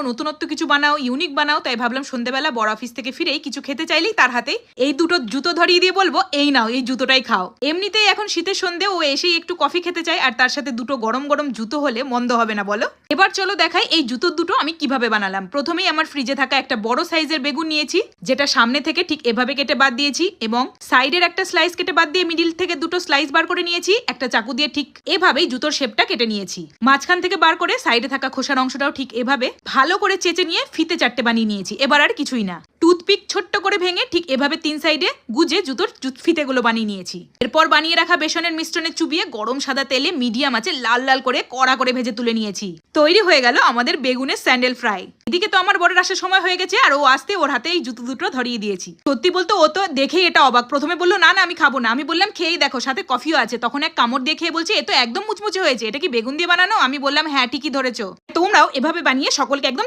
নতুনত্ব কিছু বানাও, ইউনিক বানাও। তাই ভাবলাম সন্ধ্যেবেলা বড় অফিস থেকে ফিরেই কিছু খেতে চাইলেই তার হাতে এই দুটো জুতো ধরিয়ে দিয়ে বলবো, এই নাও, এই জুতোটাই খাও। এমনিতেই এখন শীতের সন্ধে, ও এসেই একটু কফি খেতে চায়, আর তার সাথে দুটো গরম গরম জুতো হলে মন্দ হবে না বলো। এবার চলো দেখাই এই জুতো দুটো আমি কিভাবে বানালাম। প্রথমেই আমার ফ্রিজে থাকা একটা বড় সাইজের বেগুন নিয়েছি, যেটা সামনে থেকে ঠিক এভাবে কেটে বাদ দিয়েছি, এবং সাইডের একটা স্লাইস কেটে বাদ দিয়ে মিডিল থেকে দুটো স্লাইস বার করে নিয়েছি। একটা চাকু দিয়ে ঠিক এভাবেই জুতোর শেপটা কেটে নিয়েছি। মাঝখান থেকে বার করে সাইডে থাকা খোসার অংশটাও ঠিক এভাবে ভালো করে চেঁচে নিয়ে ফিতে চারটে বানিয়ে নিয়েছি। এবার আর কিছুই না, টুথপিক ছোট্ট করে ভেঙে ঠিক এভাবে 3 সাইডে গুজে জুতোর ফিতেগুলো বানিয়ে নিয়েছি। এরপর বানিয়ে রাখা বেসনের মিশ্রণে চুবিয়ে গরম সাদা তেলে মিডিয়াম আঁচে লাল লাল করে কড়া করে ভেজে তুলে নিয়েছি। তৈরি হয়ে গেল আমাদের বেগুনের স্যান্ডেল ফ্রাই। এদিকে তো আমার বরের আসার সময় হয়ে গেছে, আর ও আসতে ওর হাতে এই জুতো দুটো ধরিয়ে দিয়েছি। সত্যি বলতে ও তো দেখেই এটা অবাক। প্রথমে বললো না না আমি খাবো না। আমি বললাম খেয়েই দেখো, সাথে কফিও আছে। তখন এক কামড় দিয়ে খেয়ে বলছে এ তো একদম মুচমুচে হয়েছে, এটা কি বেগুন দিয়ে বানানো? আমি বললাম হ্যাঁ ঠিকই ধরেছো। তোমরাও এভাবে বানিয়ে সকলকে একদম